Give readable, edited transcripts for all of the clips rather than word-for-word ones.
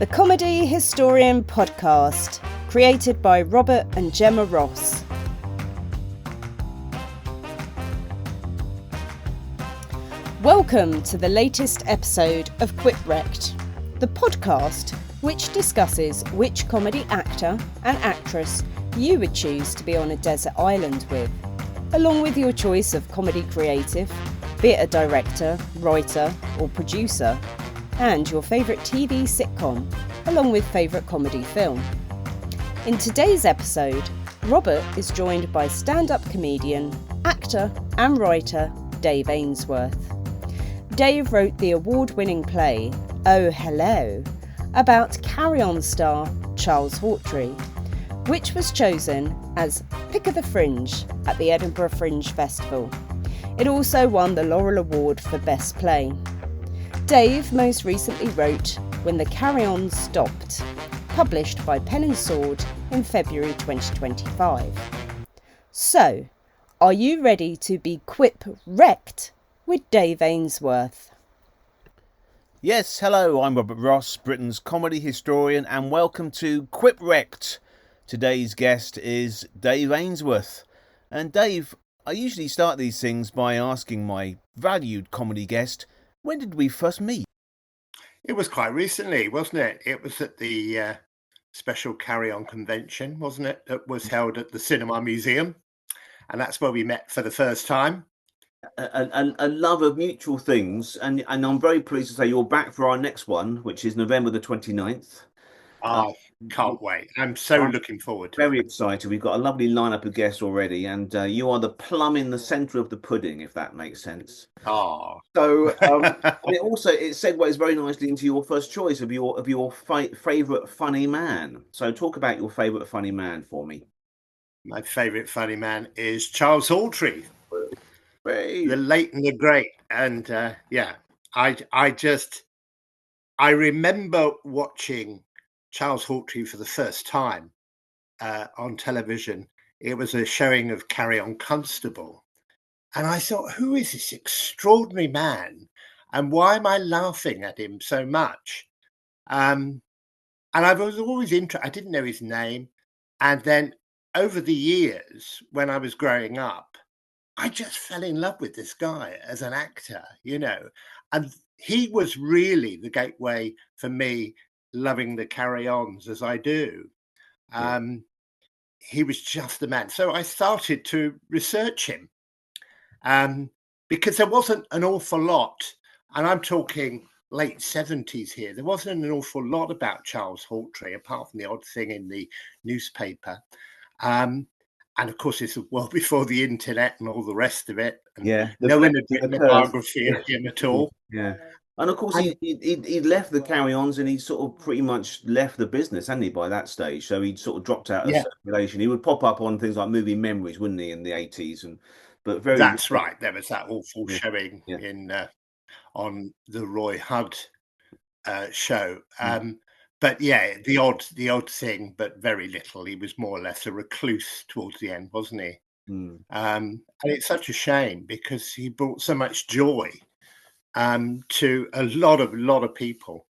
the Comedy Historian podcast, created by Robert and Gemma Ross. Welcome to the latest episode of Quip Wrecked, the podcast which discusses which comedy actor and actress you would choose to be on a desert island with, along with your choice of comedy creative, be it a director, writer or producer, and your favourite TV sitcom, along with favourite comedy film. In today's episode, Robert is joined by stand-up comedian, actor and writer Dave Ainsworth. Dave wrote the award-winning play, Oh Hello, about Carry On star Charles Hawtrey, which was chosen as Pick of the Fringe at the Edinburgh Fringe Festival. It also won the Laurel Award for Best Play. Dave most recently wrote When the Carry On Stopped, published by Pen and Sword in February 2025. So, are you ready to be Quip Wrecked with Dave Ainsworth? Yes, hello, I'm Robert Ross, Britain's comedy historian, and welcome to Quip Wrecked. Today's guest is Dave Ainsworth. And Dave, I usually start these things by asking my valued comedy guest, when did we first meet? It was quite recently, wasn't it? It was at the special Carry On convention, wasn't it? That was held at the Cinema Museum. And that's where we met for the first time. A love of mutual things. And I'm very pleased to say you're back for our next one, which is November the 29th. I can't wait. I'm so looking forward to it. Very excited. We've got a lovely lineup of guests already, and you are the plum in the centre of the pudding, if that makes sense. Oh, so it segues very nicely into your first choice of your favourite funny man. So talk about your favourite funny man for me. My favourite funny man is Charles Hawtrey, Hey. the late and the great. And I remember watching Charles Hawtrey for the first time on television. It was a showing of Carry On Constable. And I thought, who is this extraordinary man? And why am I laughing at him so much? And I was always interested. I didn't know his name. And then over the years, when I was growing up, I just fell in love with this guy as an actor, and he was really the gateway for me loving the Carry-Ons as I do. He was just the man. So I started to research him because there wasn't an awful lot, and I'm talking late 70s here, there wasn't an awful lot about Charles Hawtrey, apart from the odd thing in the newspaper. And of course, it's well before the internet and all the rest of it. And no one had written a biography of him at all. Yeah. And of course, he left the Carry-Ons and he sort of pretty much left the business, hadn't he, by that stage? So he'd sort of dropped out of circulation. He would pop up on things like Movie Memories, wouldn't he, in the 80s? That's right. There was that awful showing in on the Roy Hudd show. But the odd thing, but very little. He was more or less a recluse towards the end, wasn't he? And it's such a shame because he brought so much joy to a lot of people,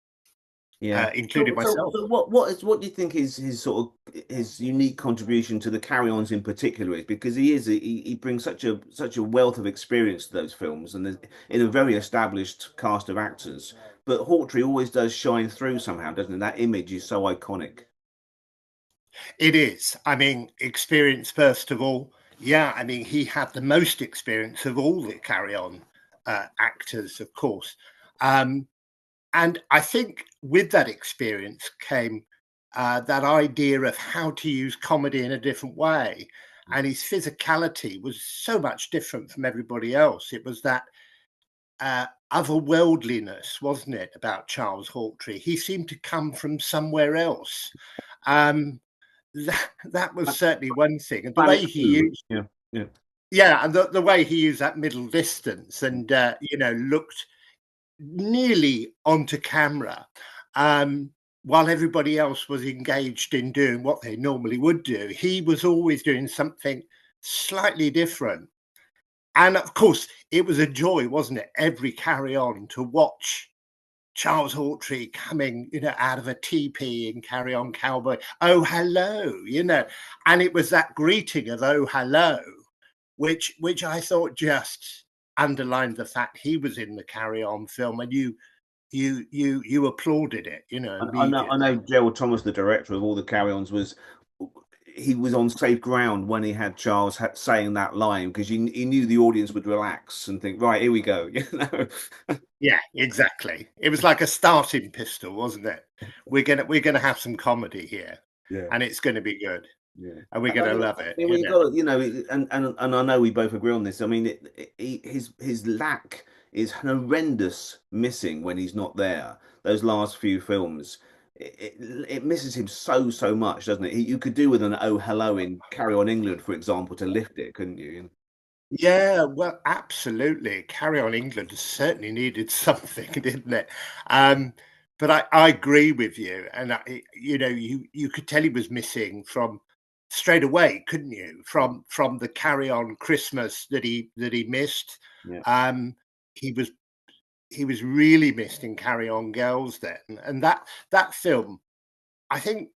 including myself. So what do you think his unique contribution to the Carry-Ons in particular is? Because he brings such a wealth of experience to those films, and in a very established cast of actors. But Hawtrey always does shine through somehow, doesn't it? That image is so iconic. It is. I mean, experience first of all. Yeah, I mean, he had the most experience of all the Carry-On actors, of course. And I think with that experience came that idea of how to use comedy in a different way. And his physicality was so much different from everybody else. It was that otherworldliness, wasn't it, about Charles Hawtrey? He seemed to come from somewhere else. That was certainly one thing. And the way he used... and the way he used that middle distance and, looked nearly onto camera while everybody else was engaged in doing what they normally would do. He was always doing something slightly different. And of course, it was a joy, wasn't it? Every Carry On to watch Charles Hawtrey coming, out of a teepee in Carry On Cowboy. Oh, hello, and it was that greeting of "Oh, hello," which I thought just underlined the fact he was in the Carry On film, and you applauded it, I know immediately. Gerald Thomas, the director of all the Carry-Ons, he was on safe ground when he had Charles saying that line, because he knew the audience would relax and think, right, here we go. Yeah, exactly. It was like a starting pistol, wasn't it? We're gonna have some comedy here, Yeah. and it's going to be good, Yeah, and we're going to love it. we got and I know we both agree on this. I mean, his lack is horrendous missing when he's not there. Those last few films, it misses him so much, doesn't it? You could do with an "Oh Hello" in Carry On England, for example, to lift it, couldn't you? Yeah, well, absolutely. Carry On England certainly needed something, didn't it? But I agree with you, and you could tell he was missing from straight away, couldn't you? From the Carry On Christmas that he missed. Yeah. Um, he was he was really missed in Carry On Girls then, and that film, I think,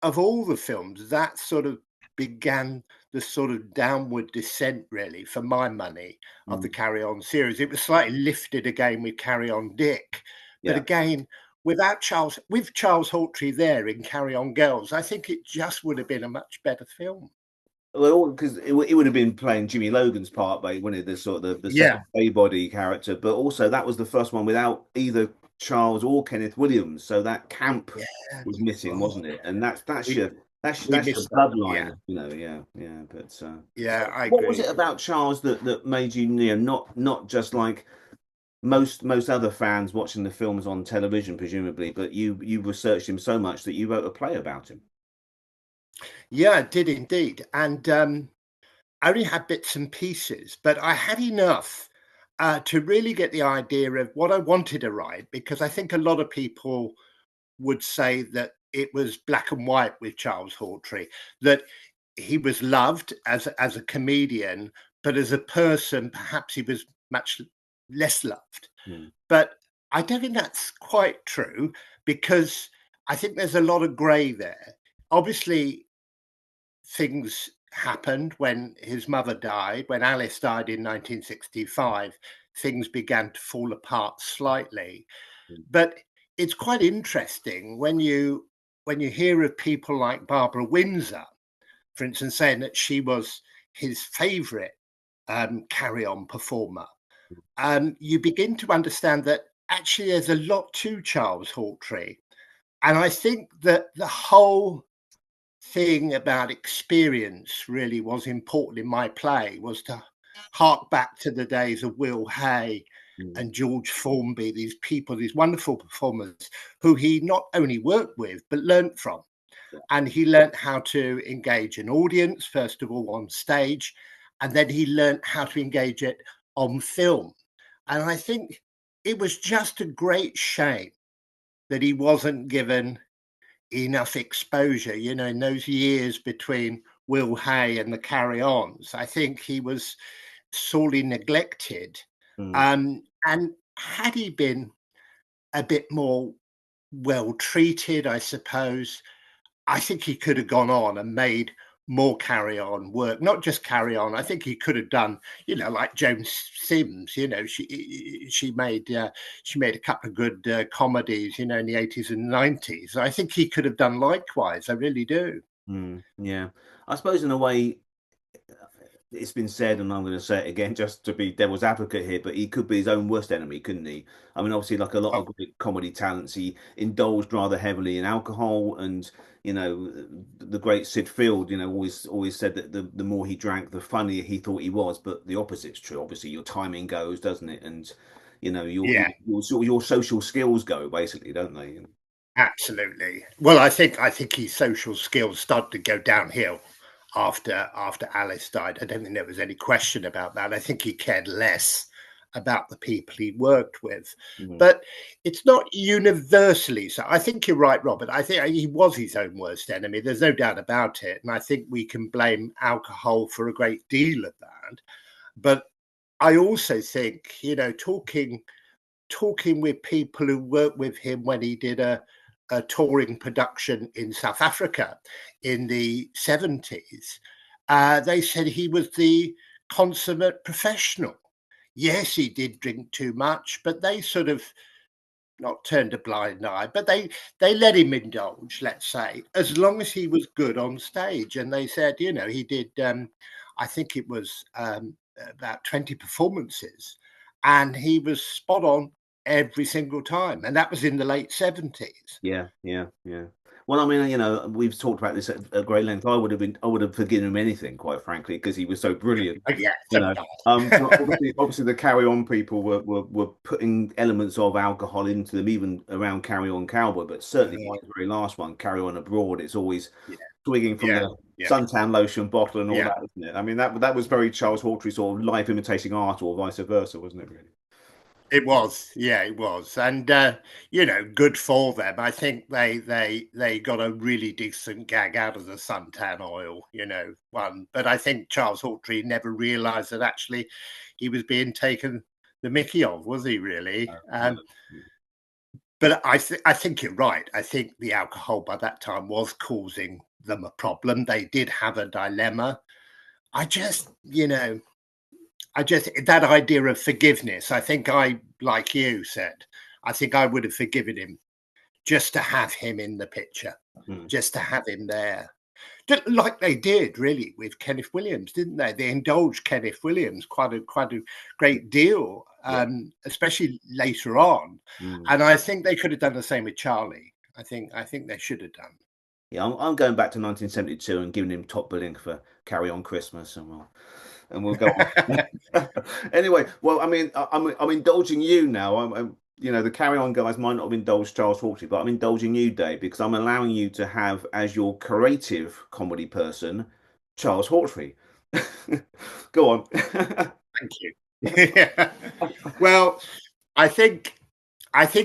of all the films, that sort of began the sort of downward descent, really, for my money, of the Mm. Carry On series. It was slightly lifted again with Carry On Dick, but Yeah. again, with Charles Hawtrey there in Carry On Girls, I think it just would have been a much better film. Well, because it would have been playing Jimmy Logan's part, wouldn't it? The sort of the Yeah, second body character, but also that was the first one without either Charles or Kenneth Williams, so that camp yeah. was missing, Oh, wasn't it? And that's we your we that's your missed that. Yeah, bloodline, yeah. But yeah, I what was agree. it about Charles that made you, not just like most other fans watching the films on television, presumably, but you researched him so much that you wrote a play about him? Yeah, I did indeed, and I only had bits and pieces, but I had enough to really get the idea of what I wanted to write, because I think a lot of people would say that it was black and white with Charles Hawtrey, that he was loved as a comedian, but as a person, perhaps he was much less loved. Mm. But I don't think that's quite true, because I think there's a lot of grey there. Obviously, things happened when his mother died. When Alice died in 1965, things began to fall apart slightly. Mm. But it's quite interesting when you hear of people like Barbara Windsor, for instance, saying that she was his favourite Carry On performer. You begin to understand that actually there's a lot to Charles Hawtrey, and I think that the whole thing about experience really was important in my play, was to hark back to the days of Will Hay Mm. and George Formby, these people, these wonderful performers who he not only worked with but learnt from. And he learnt how to engage an audience, first of all on stage, and then he learnt how to engage it on film. And I think it was just a great shame that he wasn't given enough exposure, in those years between Will Hay and the Carry Ons. I think he was sorely neglected. Mm. And had he been a bit more well treated, I suppose, I think he could have gone on and made more Carry On work, not just Carry On. I think he could have done, like Joan Sims. She made a couple of good comedies, in the 80s and 90s. I think he could have done likewise. I really do. Yeah, I suppose in a way it's been said, and I'm going to say it again just to be devil's advocate here, but he could be his own worst enemy, couldn't he? I mean, obviously, like a lot Oh, of great comedy talents, he indulged rather heavily in alcohol, and the great Sid Field, always said that the more he drank, the funnier he thought he was. But the opposite's true. Obviously, your timing goes, doesn't it? And yeah, your social skills go, basically, don't they? absolutely. Well, I think his social skills started to go downhill after Alice died. I don't think there was any question about that. I think he cared less about the people he worked with. Mm. But it's not universally so. I think you're right, Robert. I think he was his own worst enemy. There's no doubt about it. And I think we can blame alcohol for a great deal of that. But I also think, talking with people who worked with him when he did a touring production in South Africa in the 70s, they said he was the consummate professional. Yes, he did drink too much, but they sort of not turned a blind eye, but they let him indulge, let's say, as long as he was good on stage. And they said, you know, he did, I think it was about 20 performances, and he was spot on every single time. And that was in the late 70s. Yeah. Well, I mean, you know, we've talked about this at great length. I would have forgiven him anything, quite frankly, because he was so brilliant. Yeah, You know, obviously the Carry On people were putting elements of alcohol into them, even around Carry On Cowboy. But certainly my very last one, Carry On Abroad, it's always swigging from the suntan lotion bottle and all that, isn't it? I mean, that was very Charles Hawtrey sort of life imitating art, or vice versa, wasn't it? Really. It was, it was, and you know, good for them. I think they got a really decent gag out of the suntan oil, you know, one. But I think Charles Hawtrey never realised that actually he was being taken the mickey of, was he? Really? But I think you're right. I think the alcohol by that time was causing them a problem. They did have a dilemma. I just, you know. That idea of forgiveness, I think like you said, I think I would have forgiven him just to have him in the picture, just to have him there. Like they did really with Kenneth Williams, didn't they? They indulged Kenneth Williams quite a great deal, especially later on. And I think they could have done the same with Charlie. I think they should have done. Yeah, I'm going back to 1972 and giving him top billing for Carry On Christmas, and we'll go on. Anyway, well, I mean, I'm indulging you now. I'm you know, the Carry On guys might not have indulged Charles Hawtrey, but I'm indulging you, Dave, because I'm allowing you to have as your creative comedy person Charles Hawtrey. Go on. Thank you. Well, I think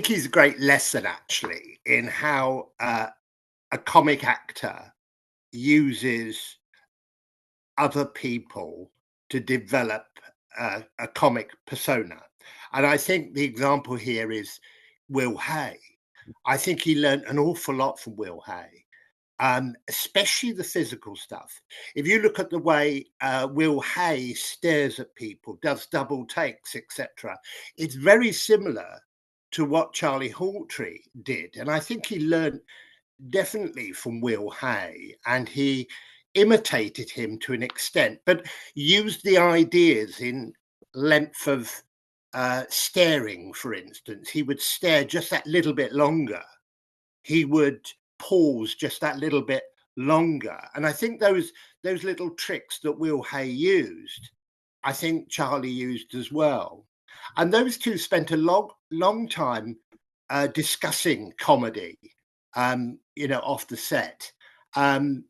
he's a great lesson actually in how a comic actor uses other people to develop a comic persona. And I think the example here is Will Hay. I think he learned an awful lot from Will Hay, especially the physical stuff. If you look at the way Will Hay stares at people, does double takes, etc., it's very similar to what Charlie Hawtrey did. And I think he learned definitely from Will Hay, and he imitated him to an extent, but used the ideas in length of staring, for instance. He would stare just that little bit longer. He would pause just that little bit longer. And I think those little tricks that Will Hay used, I think Charlie used as well. And those two spent a long time discussing comedy, you know, off the set. And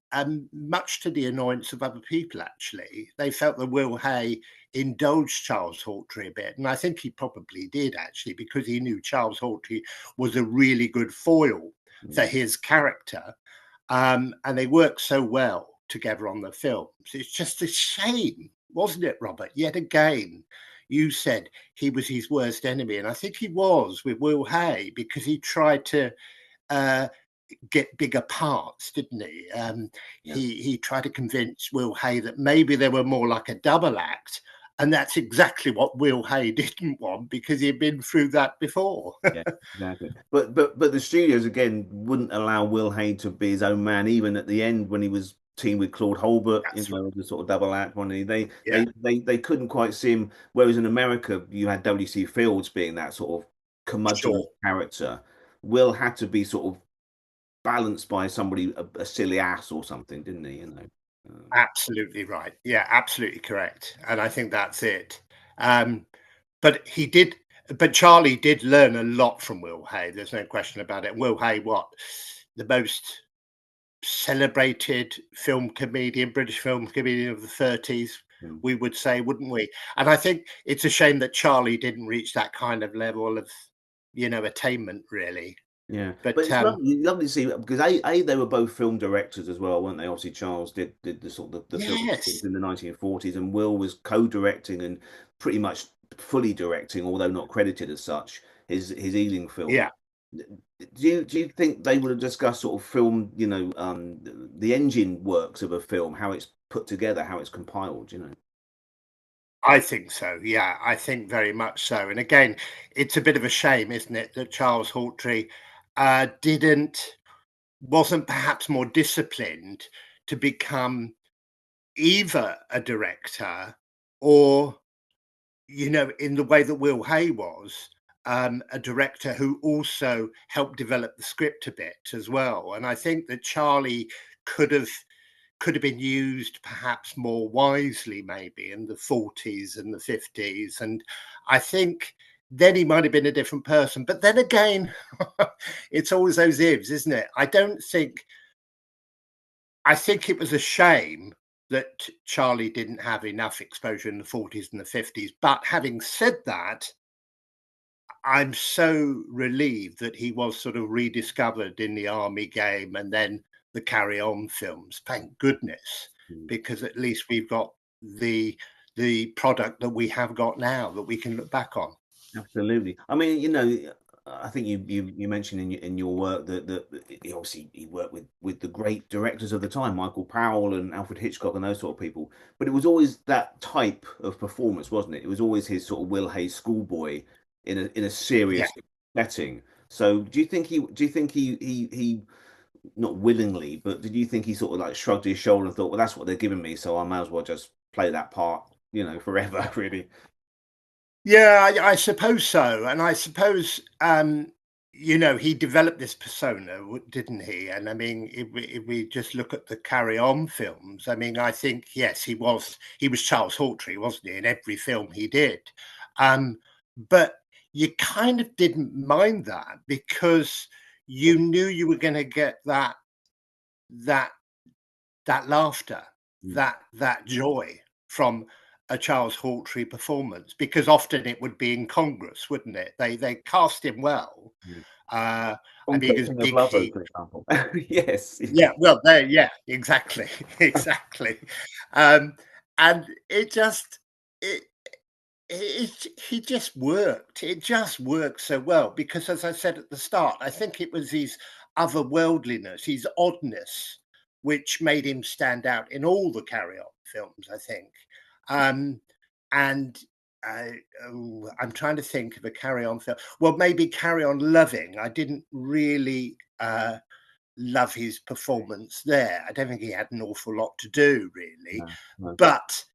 much to the annoyance of other people, actually. They felt that Will Hay indulged Charles Hawtrey a bit. And I think he probably did, actually, because he knew Charles Hawtrey was a really good foil for his character. And they worked so well together on the films. It's just a shame, wasn't it, Robert? Yet again, you said he was his worst enemy. And I think he was with Will Hay, because he tried to get bigger parts, didn't he? He tried to convince Will Hay that maybe they were more like a double act, and that's exactly what Will Hay didn't want, because he'd been through that before. Yeah, exactly. But the studios again wouldn't allow Will Hay to be his own man, even at the end when he was teamed with Claude Holbert, the sort of double act one. They couldn't quite see him. Whereas in America, you had W.C. Fields being that sort of curmudgeon character. Will had to be sort of balanced by somebody, a silly ass or something, didn't he? You know. Absolutely right. Yeah, absolutely correct. And I think that's it. But Charlie did learn a lot from Will Hay. There's no question about it. Will Hay, the most celebrated British film comedian of the 30s, we would say, wouldn't we? And I think it's a shame that Charlie didn't reach that kind of level of, you know, attainment, really. Yeah, but it's lovely to see, because they were both film directors as well, weren't they? Obviously, Charles did the sort of the films in the 1940s, and Will was co-directing and pretty much fully directing, although not credited as such, his Ealing film. Yeah. Do you think they would have discussed sort of film, the engine works of a film, how it's put together, how it's compiled, you know? I think so. Yeah, I think very much so. And again, it's a bit of a shame, isn't it, that Charles Hawtrey didn't wasn't perhaps more disciplined to become either a director or, in the way that Will Hay was, a director who also helped develop the script a bit as well. And I think that Charlie could have been used perhaps more wisely, maybe in the 40s and the 50s. And I think then he might have been a different person. But then again, it's always those ifs, isn't it? I think it was a shame that Charlie didn't have enough exposure in the 40s and the 50s. But having said that, I'm so relieved that he was sort of rediscovered in the Army Game and then the Carry On films. Thank goodness, because at least we've got the product that we have got now that we can look back on. Absolutely. I mean, I think you mentioned in your work that he worked with the great directors of the time, Michael Powell and Alfred Hitchcock and those sort of people. But it was always that type of performance, wasn't it? It was always his sort of Will Hay schoolboy in a serious setting. So do you think he not willingly, but did you think he sort of like shrugged his shoulder and thought, well, that's what they're giving me, so I might as well just play that part, forever, really? Yeah, I suppose so. And I suppose, he developed this persona, didn't he? And I mean, if we just look at the Carry On films, I mean, I think, yes, he was Charles Hawtrey, wasn't he, in every film he did. But you kind of didn't mind that because you knew you were going to get that laughter, that joy from a Charles Hawtrey performance, because often it would be incongruous, wouldn't it? They cast him well. I mean, he was big heat, for example. Yes. yeah. Well, there, yeah, exactly, exactly. And it just he just worked. It just worked so well because, as I said at the start, I think it was his otherworldliness, his oddness, which made him stand out in all the Carry On films, I think. And I'm trying to think of a Carry On film. Well, maybe Carry On Loving. I didn't really love his performance there. I don't think he had an awful lot to do, really. No. But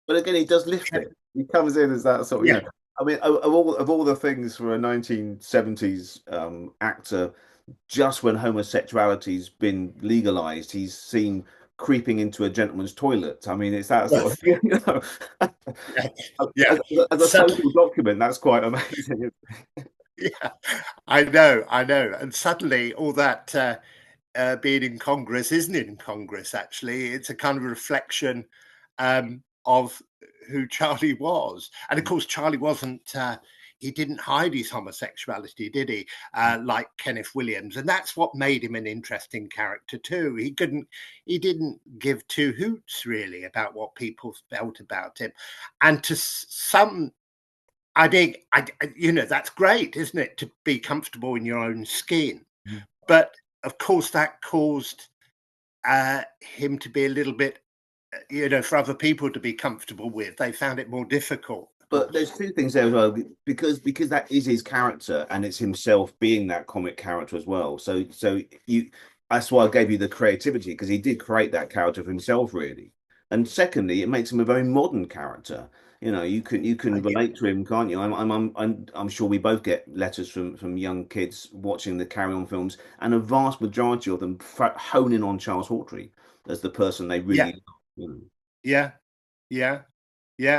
again, he does lift it. He comes in as that sort of, yeah. I mean, of all the things for a 1970s actor, just when homosexuality's been legalized, he's seen creeping into a gentleman's toilet. I mean, it's that sort of, Yeah. as a social document, that's quite amazing. Yeah, I know. And suddenly all that being in Congress isn't in Congress, actually. It's a kind of reflection of who Charlie was. And of course, Charlie wasn't, he didn't hide his homosexuality, did he? Like Kenneth Williams. And that's what made him an interesting character too. He didn't give two hoots really about what people felt about him. And to some, I think, that's great, isn't it? To be comfortable in your own skin. But of course, that caused him to be a little bit, for other people to be comfortable with. They found it more difficult. But there's two things there as well, because that is his character and it's himself being that comic character as well. So that's why I gave you the creativity, because he did create that character for himself, really. And secondly, it makes him a very modern character. You can relate to him, can't you? I'm sure we both get letters from young kids watching the Carry On films, and a vast majority of them hone in on Charles Hawtrey as the person they really love. Yeah,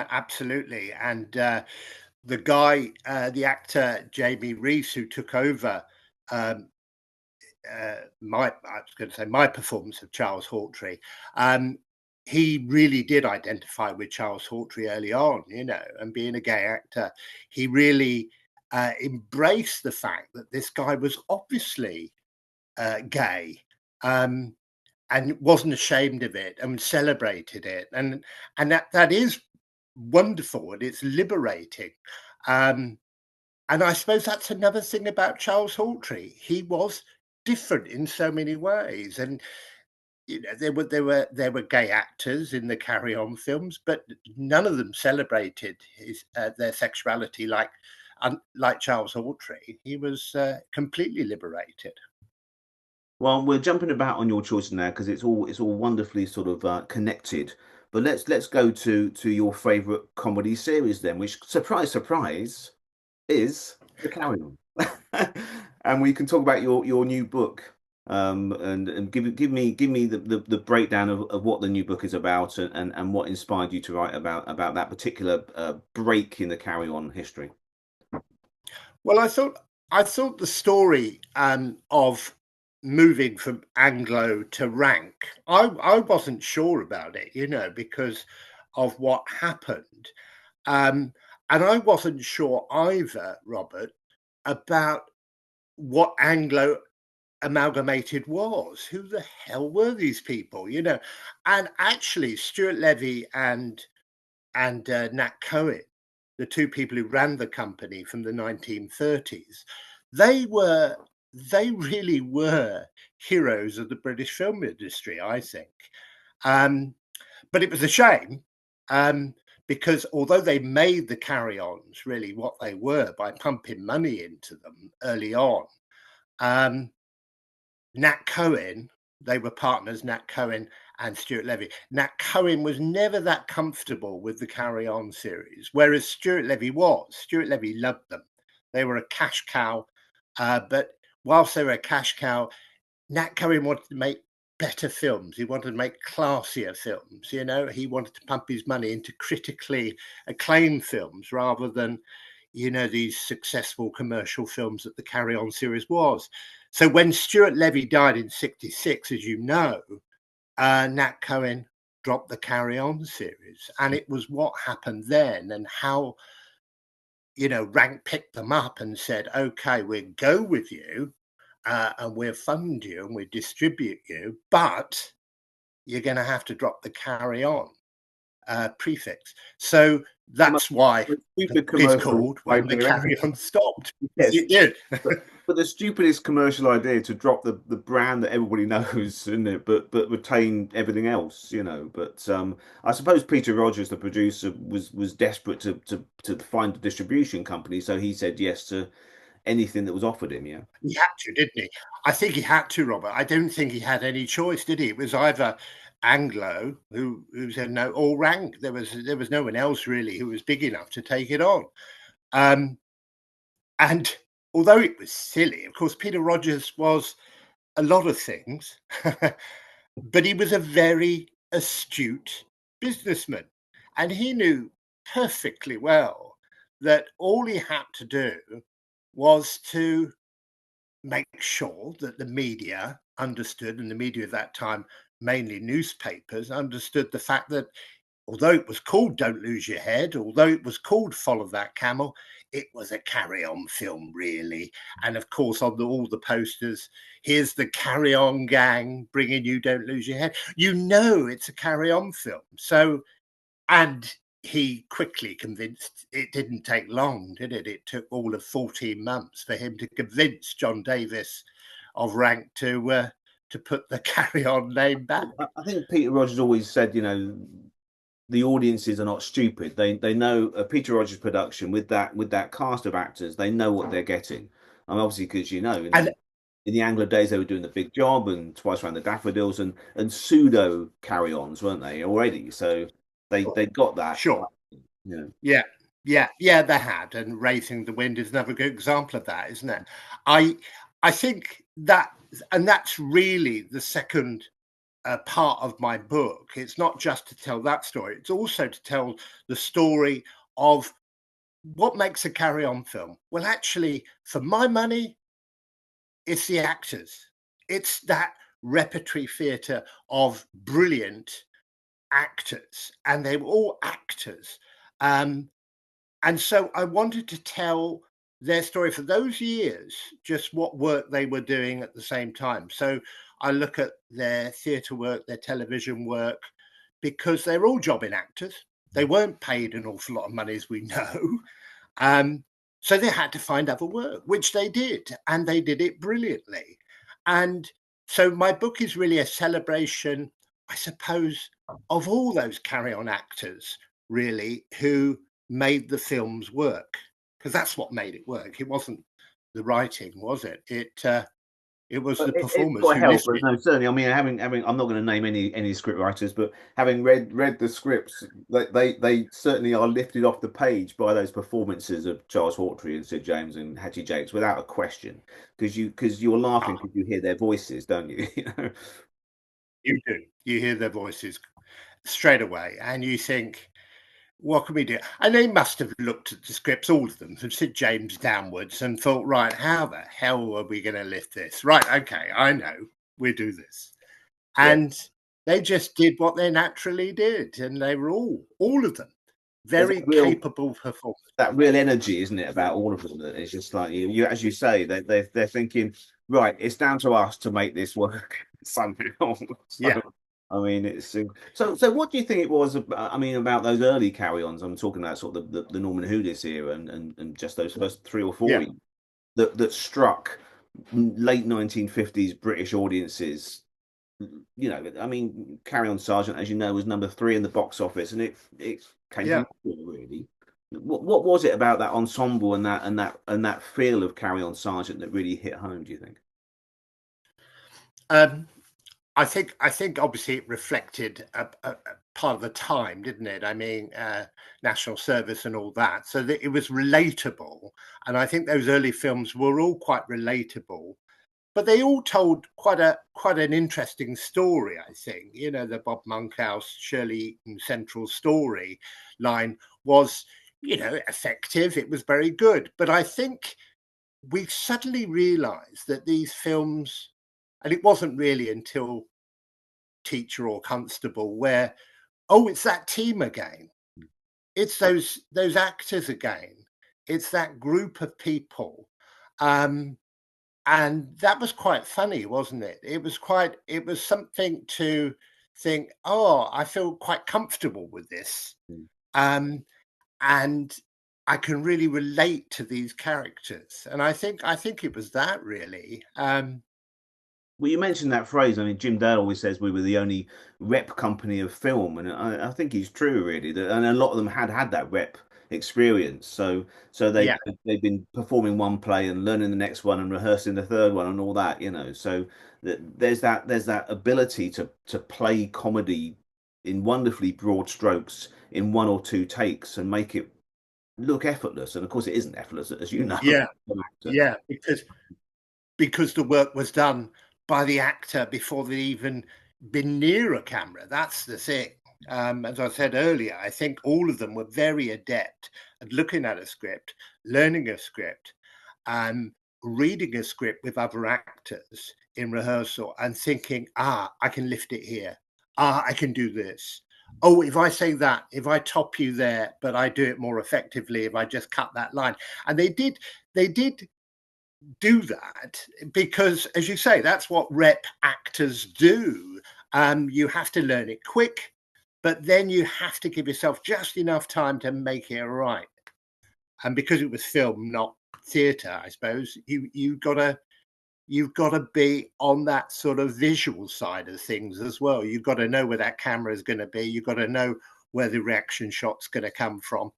absolutely. And the guy, the actor Jamie Reese, who took over my performance of Charles Hawtrey, he really did identify with Charles Hawtrey early on, and being a gay actor, he really embraced the fact that this guy was obviously gay. And wasn't ashamed of it and celebrated it. And that is wonderful and it's liberating. And I suppose that's another thing about Charles Hawtrey. He was different in so many ways. And there were gay actors in the Carry On films, but none of them celebrated their sexuality like Charles Hawtrey. He was completely liberated. Well, we're jumping about on your choice now because it's all wonderfully sort of connected. But let's go to your favourite comedy series then, which surprise surprise is The Carry On. And we can talk about your new book. And give me the breakdown of what the new book is about and what inspired you to write about that particular break in the Carry On history. Well, I thought the story of moving from Anglo to rank, I wasn't sure about it, because of what happened. And I wasn't sure either, Robert, about what Anglo Amalgamated was. Who the hell were these people, And actually, Stuart Levy and Nat Cohen, the two people who ran the company from the 1930s, they really were heroes of the British film industry, I think. But it was a shame, because although they made the Carry-Ons really what they were by pumping money into them early on, Nat Cohen, they were partners, Nat Cohen and Stuart Levy. Nat Cohen was never that comfortable with the Carry On series, whereas Stuart Levy was. Stuart Levy loved them. They were a cash cow. But whilst they were a cash cow, Nat Cohen wanted to make better films. He wanted to make classier films. He wanted to pump his money into critically acclaimed films rather than, these successful commercial films that the Carry On series was. So when Stuart Levy died in 1966, as you know, Nat Cohen dropped the Carry On series. And it was what happened then and how, Rank picked them up and said, okay, we'll go with you and we'll fund you and we'll distribute you, but you're going to have to drop the Carry On prefix. So that's why it's called When the Carry On Stopped. Yes. It did. But the stupidest commercial idea to drop the brand that everybody knows, isn't it? But retain everything else, But I suppose Peter Rogers, the producer, was desperate to find a distribution company, so he said yes to anything that was offered him. Yeah, he had to, didn't he? I think he had to, Robert. I don't think he had any choice, did he? It was either Anglo who said no, or Rank. There was no one else really who was big enough to take it on. And although it was silly, of course, Peter Rogers was a lot of things, but he was a very astute businessman. And he knew perfectly well that all he had to do was to make sure that the media understood, and the media at that time, mainly newspapers, understood the fact that although it was called Don't Lose Your Head, although it was called Follow That Camel, it was a carry-on film, really. And of course, on all the posters, here's the carry-on gang bringing you Don't Lose Your Head. It's a carry-on film. So, and he quickly convinced, it didn't take long, did it? It took all of 14 months for him to convince John Davis of Rank to put the Carry-On name back. I think Peter Rogers always said, the audiences are not stupid. They know a Peter Rogers production with that cast of actors. They know what they're getting. And obviously, because in the Anglo days, they were doing the Big Job and Twice Round the Daffodils and pseudo carry-ons, weren't they already? So they got that. Sure. Yeah, they had. And Raising the Wind is another good example of that, isn't it? I think that, and that's really the second part of my book. It's not just to tell that story. It's also to tell the story of what makes a carry-on film. Well, actually, for my money, it's the actors. It's that repertory theatre of brilliant actors, and they were all actors. And so I wanted to tell their story for those years, just what work they were doing at the same time. So I look at their theatre work, their television work, because they're all jobbing actors. They weren't paid an awful lot of money, as we know. So they had to find other work, which they did, and they did it brilliantly. And so my book is really a celebration, I suppose, of all those carry-on actors, really, who made the films work, because that's what made it work. It wasn't the writing, was it? It was But the it's performers got to who help, but lifted. no, certainly. I mean, having I'm not going to name any script writers, but having read the scripts, they certainly are lifted off the page by those performances of Charles Hawtrey and Sid James and Hattie Jakes without a question, because you're laughing Ah, because you hear their voices, don't you? you do. You hear their voices straight away, and you think, what can we do? And they must have looked at the scripts, all of them, from Sid James downwards, and thought, right, how the hell are we going to lift this? Right, okay, I know, we'll do this. Yeah, And they just did what they naturally did, and they were all of them, there's very capable performers. that real energy, isn't it, about all of them? That it's just like you as you say, they're thinking, right, it's down to us to make this work somehow. Yeah, So, I mean, it's so. What do you think it was? I mean, about those early carry-ons. I'm talking about sort of the Norman Hoodis era and just those first three or four yeah. years that struck late 1950s British audiences. You know, I mean, Carry On Sergeant, as you know, was number 3 in the box office, and it came Yeah. from nowhere, really. What was it about that ensemble and that feel of Carry On Sergeant that really hit home? Do you think? Um, I think obviously it reflected a part of the time, didn't it? I mean, national service and all that, so that it was relatable. And I think those early films were all quite relatable, but they all told quite an interesting story. I think, you know, the Bob Monkhouse, Shirley Eaton central story line was, you know, effective. It was very good, but I think we suddenly realised that these films, and it wasn't really until Teacher or Constable where, oh, it's that team again. It's those actors again. It's that group of people. Um, and that was quite funny, wasn't it? It was something to think, oh, I feel quite comfortable with this. Mm. Um, and I can really relate to these characters. And I think it was that really. Well, you mentioned that phrase. I mean, Jim Dale always says we were the only rep company of film, and I think he's true, really. And a lot of them had that rep experience. So Yeah, they've been performing one play and learning the next one and rehearsing the third one and all that, you know. So there's that ability to play comedy in wonderfully broad strokes in 1 or 2 takes and make it look effortless. And of course, it isn't effortless, as you know. yeah, As an actor. yeah. Because the work was done by the actor before they'd even been near a camera. That's the thing. As I said earlier, I think all of them were very adept at looking at a script, learning a script, and reading a script with other actors in rehearsal and thinking, I can lift it here. I can do this. Oh, if I say that, if I top you there, but I do it more effectively if I just cut that line. And they did do that because, as you say, that's what rep actors do. You have to learn it quick, but then you have to give yourself just enough time to make it right. And because it was film, not theatre, I suppose you've got to be on that sort of visual side of things as well. You've got to know where that camera is going to be. You've got to know where the reaction shot's going to come from,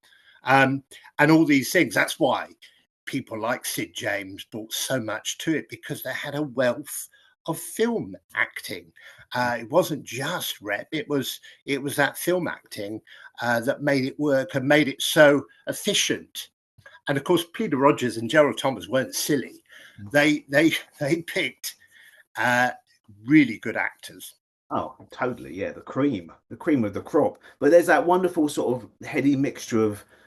and all these things. That's why people like Sid James brought so much to it, because they had a wealth of film acting. It wasn't just rep; it was that film acting that made it work and made it so efficient. And of course, Peter Rogers and Gerald Thomas weren't silly. They picked uh, really good actors. Oh, totally. Yeah, the cream of the crop. But there's that wonderful sort of heady mixture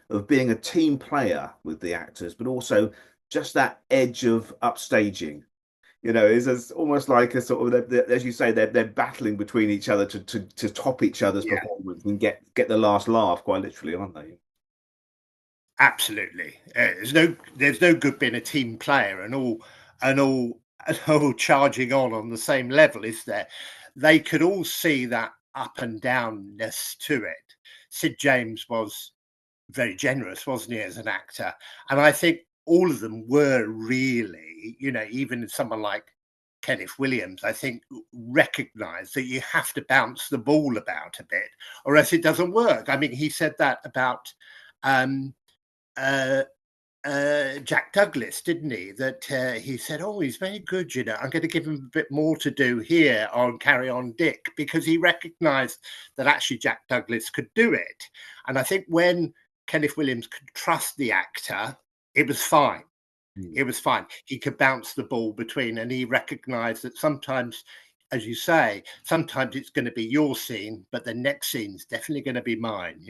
of being a team player with the actors, but also just that edge of upstaging. You know, is almost like a sort of, as you say, they're battling between each other to top each other's Yeah, performance and get the last laugh, quite literally, aren't they? absolutely. There's no good being a team player and all and all charging on the same level, is there? They could all see that up and downness to it. Sid James was very generous, wasn't he, as an actor? And I think all of them were really, even someone like Kenneth Williams, I think, recognised that you have to bounce the ball about a bit, or else it doesn't work. I mean, he said that about um, uh, Jack Douglas, didn't he? That he said, "Oh, he's very good. I'm going to give him a bit more to do here on Carry On Dick," because he recognised that actually Jack Douglas could do it. And I think when Kenneth Williams could trust the actor, it was fine. It was fine. He could bounce the ball between, and he recognised that sometimes, as you say, sometimes it's going to be your scene, but the next scene's definitely going to be mine.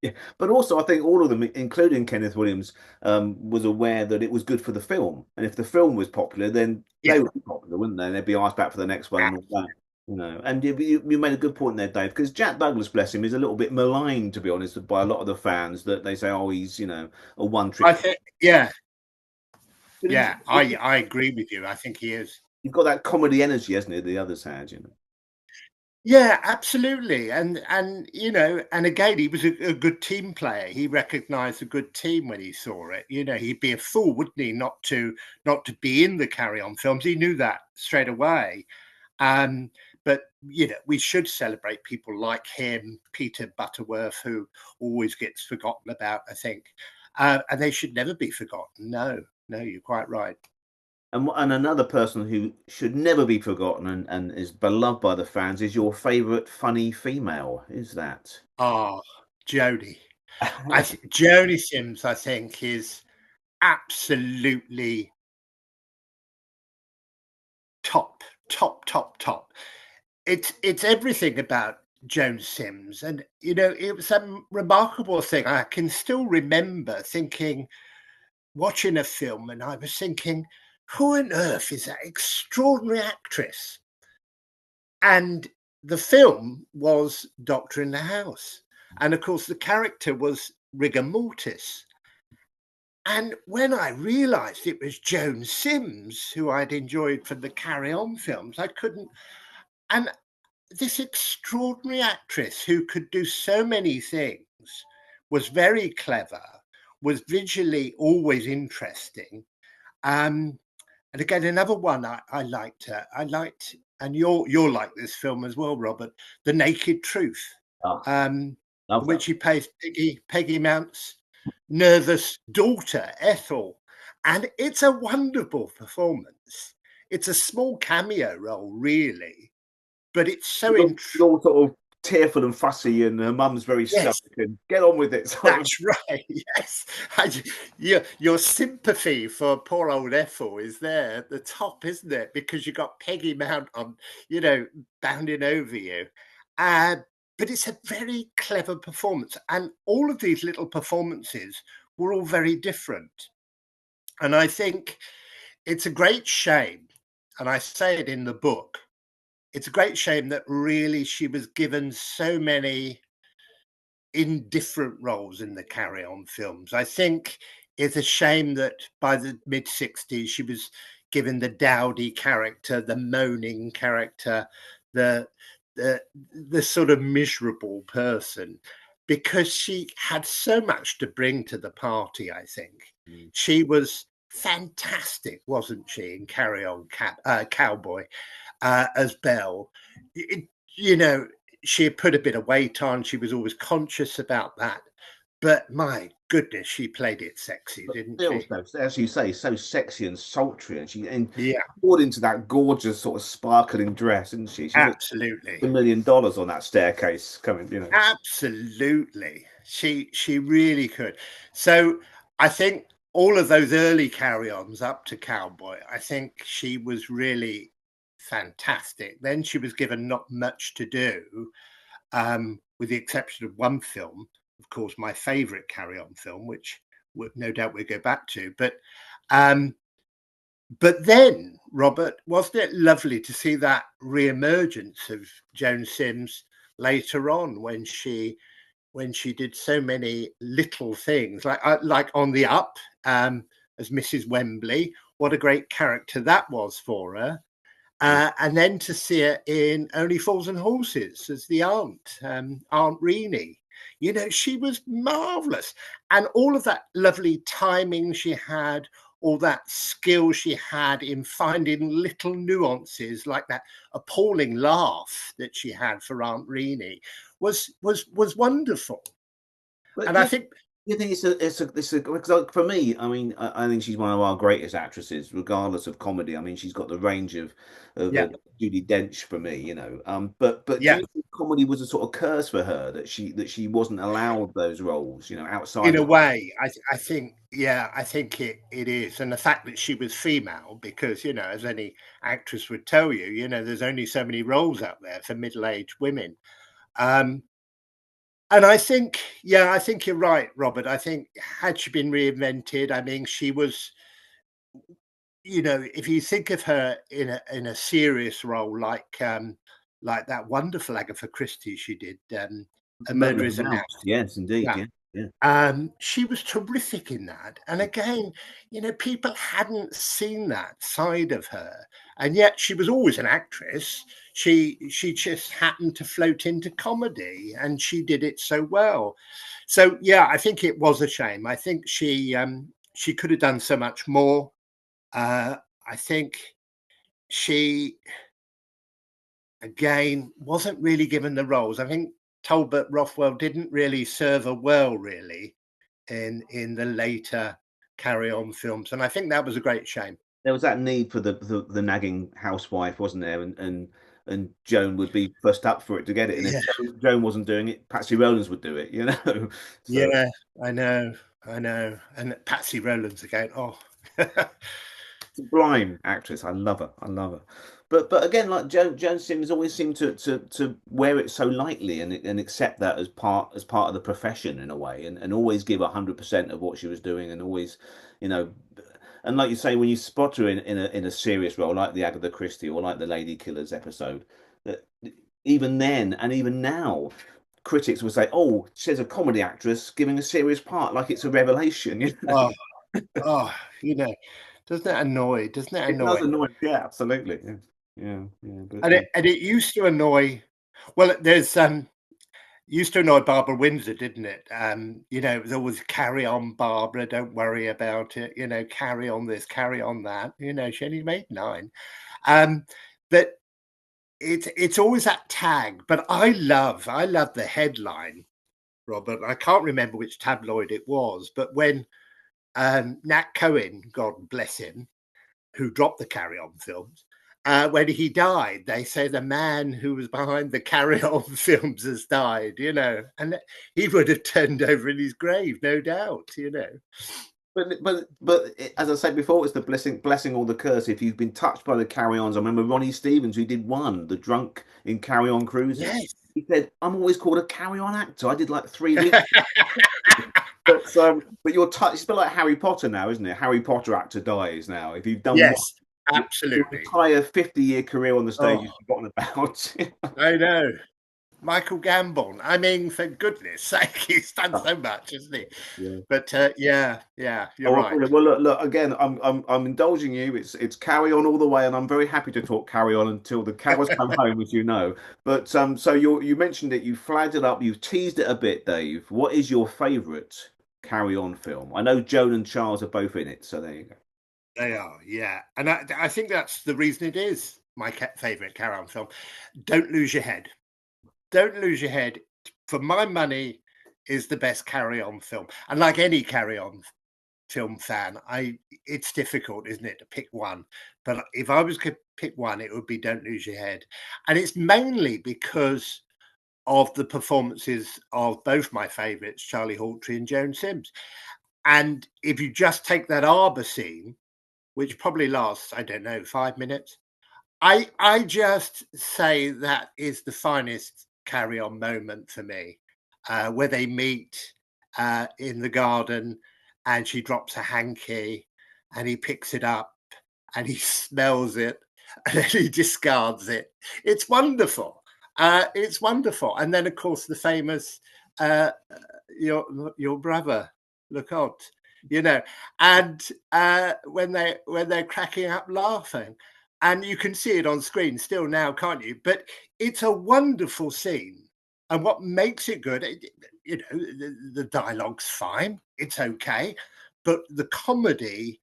Yeah, but also I think all of them, including Kenneth Williams, was aware that it was good for the film, and if the film was popular, then Yeah. they would be popular, wouldn't they? And they'd be asked back for the next one and all that, And you made a good point there, Dave, because Jack Douglas, bless him, is a little bit maligned, to be honest, by a lot of the fans that they say, "Oh, he's a one-trick." I think, yeah, But I agree with you. I think he is. he's got that comedy energy, hasn't he? The others had. Yeah, absolutely. And and again, he was a good team player. He recognized a good team when he saw it. He'd be a fool, wouldn't he, not to be in the Carry On films. He knew that straight away. But we should celebrate people like him, Peter Butterworth, who always gets forgotten about, I think. And they should never be forgotten. No, you're quite right. And another person who should never be forgotten and is beloved by the fans is your favourite funny female. Is that? Oh, Jodie. Jodie Sims, I think, is absolutely top. It's everything about Joan Sims, and it was a remarkable thing. I can still remember watching a film, and I was thinking, who on earth is that extraordinary actress? And the film was Doctor in the House, and of course the character was Rigor Mortis. And when I realised it was Joan Sims, who I'd enjoyed from the Carry On films, I couldn't. And this extraordinary actress who could do so many things, was very clever, was visually always interesting. And again, another one I liked her. And you'll like this film as well, Robert, The Naked Truth, Oh, in love which that. he plays Peggy Mount's nervous daughter, Ethel. And it's a wonderful performance. It's a small cameo role, really, but it's so She's all sort of tearful and fussy, and her mum's very yes, stoic and get on with it. that's right. Yes, your sympathy for poor old Ethel is there at the top, isn't it? Because you got Peggy Mount on, bounding over you. But it's a very clever performance, and all of these little performances were all very different. And I think it's a great shame, and I say it in the book. It's a great shame that really she was given so many in different roles in the Carry On films. I think it's a shame that by the mid-60s she was given the dowdy character, the moaning character, the sort of miserable person, because she had so much to bring to the party. I think she was fantastic, wasn't she, in Carry On Cowboy, as Belle. She had put a bit of weight on. She was always conscious about that. But my goodness, she played it sexy, didn't she? As you say, so sexy and sultry, and Yeah, poured into that gorgeous sort of sparkling dress, didn't she? She looked absolutely. $1 million on that staircase coming. Absolutely. She really could. So I think all of those early carry-ons up to Cowboy, I think she was really fantastic. Then she was given not much to do, with the exception of one film, of course, my favorite carry-on film, which no doubt we'll go back to. But then, Robert, wasn't it lovely to see that re-emergence of Joan Sims later on when she did so many little things, like On the Up, as Mrs. Wembley. What a great character that was for her. And then to see her in Only Fools and Horses as the aunt, Aunt Reenie. You know, she was marvelous. And all of that lovely timing she had, all that skill she had in finding little nuances, like that appalling laugh that she had for Aunt Reenie, was wonderful. But And I think, you think it's a because like, for me, I mean, I think she's one of our greatest actresses, regardless of comedy. I mean, she's got the range of yeah, Judi Dench for me, you know. But do yeah, you think comedy was a sort of curse for her that she wasn't allowed those roles, you know, in outside a of way, I think, yeah, I think it is. And the fact that she was female, because, you know, as any actress would tell you, you know, there's only so many roles out there for middle-aged women. Um, and I think, yeah, I think you're right, Robert. I think had she been reinvented, I mean, she was, you know, if you think of her in a serious role like that wonderful Agatha Christie she did, A Murder Murder in Is the House. Announced. Yes, indeed. Yeah. Yeah, yeah. She was terrific in that. And again, you know, people hadn't seen that side of her. And yet she was always an actress. She just happened to float into comedy and she did it so well. So yeah, I think it was a shame. I think she could have done so much more. I think she again wasn't really given the roles. I think Talbot Rothwell didn't really serve her well, really, in the later Carry On films, and I think that was a great shame. There was that need for the nagging housewife, wasn't there? And Joan would be first up for it to get it. And if Yeah, Joan wasn't doing it, Patsy Rowlands would do it, you know. So yeah, I know, I know. And Patsy Rowlands again. Oh, sublime actress. I love her. I love her. But again, like Joan Sims always seemed to wear it so lightly and accept that as part of the profession in a way, and always give 100% of what she was doing, and always, you know, and like you say, when you spot her in a serious role like the Agatha Christie or like the Lady Killers episode, that even then and even now, critics would say, "Oh, she's a comedy actress giving a serious part, like it's a revelation." You know? oh, oh, you know, doesn't that annoy? Doesn't that It does annoy? annoy. Yeah, absolutely. Yeah, yeah. But And it used to annoy. Well, there's used to annoy Barbara Windsor, didn't it? You know, it was always carry on, Barbara, don't worry about it, you know, carry on this, carry on that. You know, she only made 9. Um, but it's always that tag. But I love the headline, Robert. I can't remember which tabloid it was, but when Nat Cohen, God bless him, who dropped the Carry On films, when he died, they say the man who was behind the Carry On films has died, you know, and he would have turned over in his grave, no doubt, you know. as I said before, it's the blessing or the curse. If you've been touched by the carry-ons, I remember Ronnie Stevens, who did one, the drunk in Carry On Cruises. Yes. He said, "I'm always called a carry-on actor. I did like 3 weeks." But you're touched. It's a bit like Harry Potter now, isn't it? Harry Potter actor dies now. If you've done one, Yes, your absolutely. entire 50-year career on the stage Oh, is forgotten about. I know. Michael Gambon. I mean, for goodness sake, he's done so much, hasn't he? Yeah. But yeah, you're Oh, well, right. brilliant. Well, look. Again, I'm indulging you. It's Carry On all the way, and I'm very happy to talk Carry On until the cows come home, as you know. But so you mentioned it. You flagged it up. You've teased it a bit, Dave. What is your favourite Carry On film? I know Joan and Charles are both in it, so there you go. They are, yeah. And I think that's the reason it is my favourite Carry On film. Don't Lose Your Head. Don't Lose Your Head, for my money, is the best Carry On film. And like any Carry On film fan, it's difficult, isn't it, to pick one? But if I was to pick one, it would be Don't Lose Your Head. And it's mainly because of the performances of both my favourites, Charlie Hawtrey and Joan Sims. And if you just take that arbor scene, which probably lasts, I don't know, 5 minutes, I just say that is the finest Carry On moment for me, where they meet in the garden and she drops a hanky and he picks it up and he smells it and then he discards it. It's wonderful. It's wonderful. And then, of course, the famous uh, your brother, look out, you know, and when they're cracking up laughing, and you can see it on screen still now, can't you? But it's a wonderful scene, and what makes it good, you know, the dialogue's fine, it's okay, but the comedy,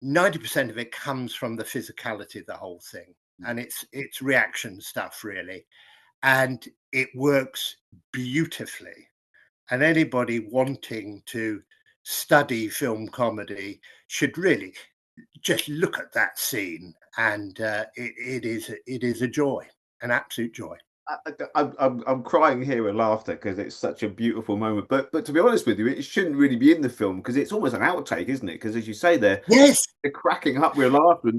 90% of it comes from the physicality of the whole thing, and it's reaction stuff really, and it works beautifully. And anybody wanting to study film comedy should really just look at that scene, and it is a joy, an absolute joy. I'm crying here with laughter because it's such a beautiful moment. But to be honest with you, it shouldn't really be in the film because it's almost an outtake, isn't it? Because as you say, they're cracking up with laughter,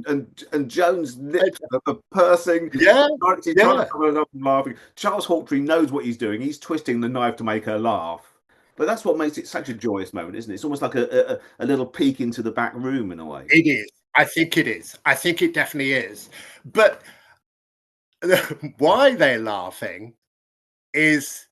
and Jones' lips are pursing. Yeah. He's trying to cover it up and laughing. Charles Hawtrey knows what he's doing. He's twisting the knife to make her laugh. But that's what makes it such a joyous moment, isn't it? It's almost like a little peek into the back room in a way. It is. I think it is. I think it definitely is. But why they're laughing is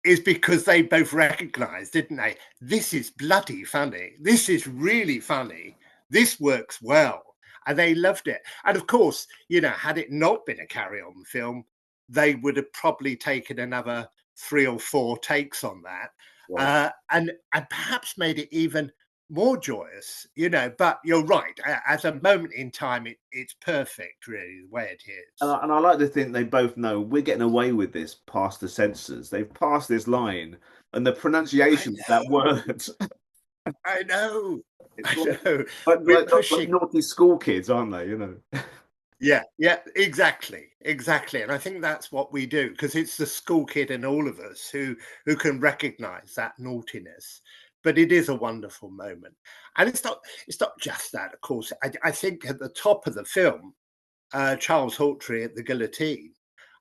because they both recognized, didn't they? This is bloody funny. This is really funny. This works well. And they loved it. And of course, you know, had it not been a carry-on film, they would have probably taken another 3 or 4 takes on that. Wow. And perhaps made it even more joyous, you know. But you're right, as a moment in time, it's perfect, really, the way it is. And I like to think they both know we're getting away with this past the censors. They've passed this line, and the pronunciation of that word. I know. But we're pushing naughty school kids, aren't they? You know. Yeah, exactly. And I think that's what we do, because it's the school kid in all of us who can recognize that naughtiness. But it is a wonderful moment. And it's not just that, of course. I think at the top of the film, Charles Hawtrey at the guillotine.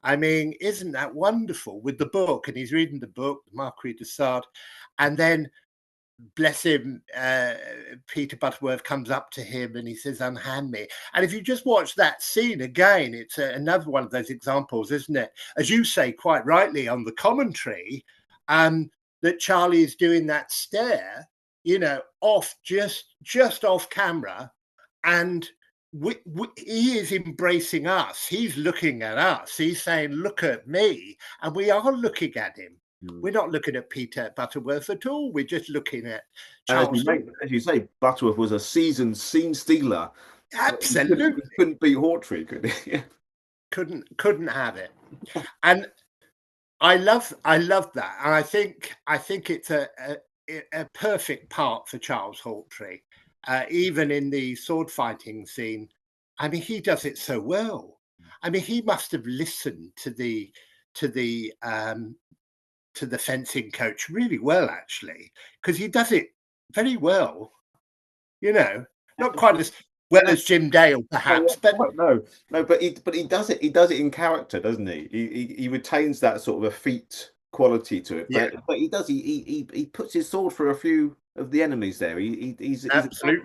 I mean, isn't that wonderful with the book? And he's reading the book, Marquis de Sade, and then bless him, Peter Butterworth comes up to him and he says, "Unhand me." And if you just watch that scene again, it's another one of those examples, isn't it? As you say quite rightly on the commentary, that Charlie is doing that stare, you know, off just off camera, and he is embracing us. He's looking at us. He's saying, "Look at me," and we are looking at him. We're not looking at Peter Butterworth at all. We're just looking at Charles. As you say, Butterworth was a seasoned scene stealer. Absolutely. He couldn't beat Hawtrey, could he? Couldn't have it. And I love that. And I think it's a perfect part for Charles Hawtrey. Even in the sword fighting scene, I mean, he does it so well. I mean, he must have listened to the fencing coach really well, actually, because he does it very well. You know, not quite as well as Jim Dale, perhaps, but no, but he does it. He does it in character, doesn't he? He retains that sort of effete quality to it. But he does. He puts his sword through a few of the enemies there. He's absolutely.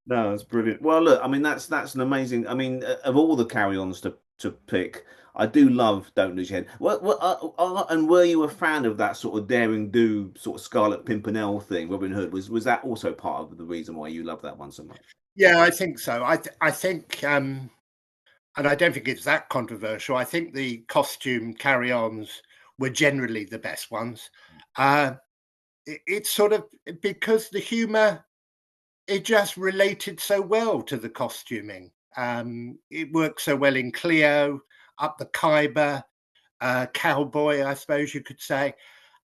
No, that's brilliant. Well, look, I mean, that's an amazing. I mean, of all the carry-ons to pick, I do love Don't Lose Your Head. And were you a fan of that sort of daring do sort of Scarlet Pimpernel thing, Robin Hood? Was that also part of the reason why you love that one so much? Yeah, I think so. I think, and I don't think it's that controversial. I think the costume carry-ons were generally the best ones. It's sort of because the humour, it just related so well to the costuming. It worked so well in Cleo, Up the Khyber, Cowboy, I suppose you could say.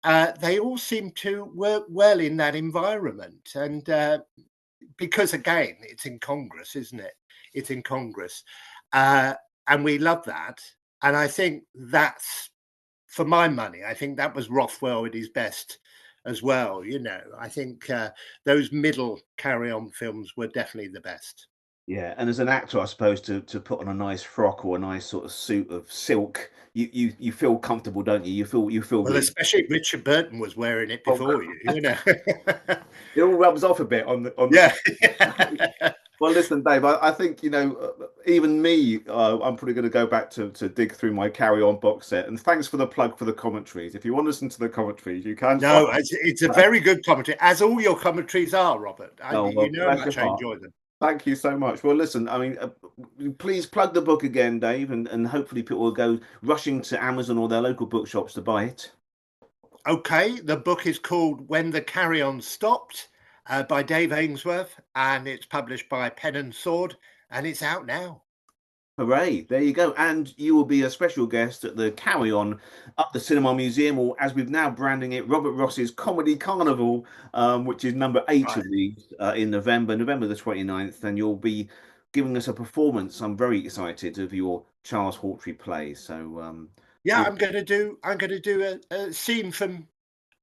They all seem to work well in that environment. And because, again, it's incongruous, isn't it? It's incongruous. And we love that. And I think that's, for my money, I think that was Rothwell at his best as well. You know, I think those middle carry-on films were definitely the best. Yeah, and as an actor, I suppose to put on a nice frock or a nice sort of suit of silk, you feel comfortable, don't you? You feel. Well, especially Richard Burton was wearing it before you. You know, it all rubs off a bit on. Yeah. Well, listen, Dave. I think, you know, even me, I'm probably going to go back to dig through my Carry On box set. And thanks for the plug for the commentaries. If you want to listen to the commentaries, you can. No, it's a very good commentary, as all your commentaries are, Robert. You know how much I enjoy them. Thank you so much. Well, listen, I mean, please plug the book again, Dave, and hopefully people will go rushing to Amazon or their local bookshops to buy it. Okay, the book is called When the Carry-On Stopped by Dave Ainsworth, and it's published by Pen and Sword, and it's out now. Hooray, there you go. And you will be a special guest at the Carry On up the Cinema Museum, or as we've now branding it, Robert Ross's Comedy Carnival, which is number 8 Right. of these in November the 29th. And you'll be giving us a performance. I'm very excited of your Charles Hawtrey play. So Yeah, I'm going to do a scene from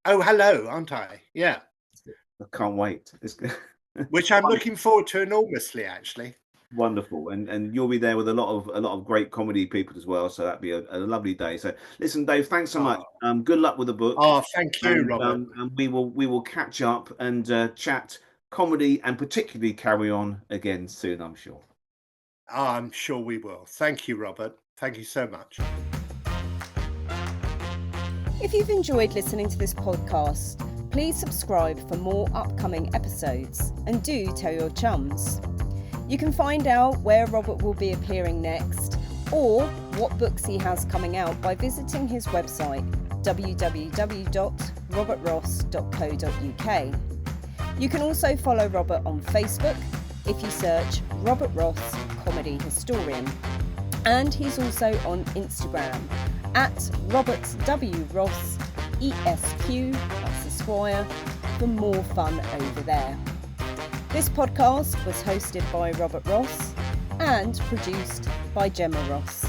Oh Hello, aren't I? Yeah, I can't wait. It's which I'm looking forward to enormously, actually. wonderful, and you'll be there with a lot of great comedy people as well. So that'd be a lovely day. So listen, Dave, thanks so much. Good luck with the book. Oh, thank you, Robert. And we will catch up and chat comedy and particularly Carry On again soon, I'm sure. I'm sure we will. Thank you, Robert. Thank you so much. If you've enjoyed listening to this podcast, please subscribe for more upcoming episodes and do tell your chums. You can find out where Robert will be appearing next or what books he has coming out by visiting his website www.robertross.co.uk. You can also follow Robert on Facebook if you search Robert Ross Comedy Historian, and he's also on Instagram at Robert W. Ross ESQ, that's Esquire, for more fun over there. This podcast was hosted by Robert Ross and produced by Gemma Ross.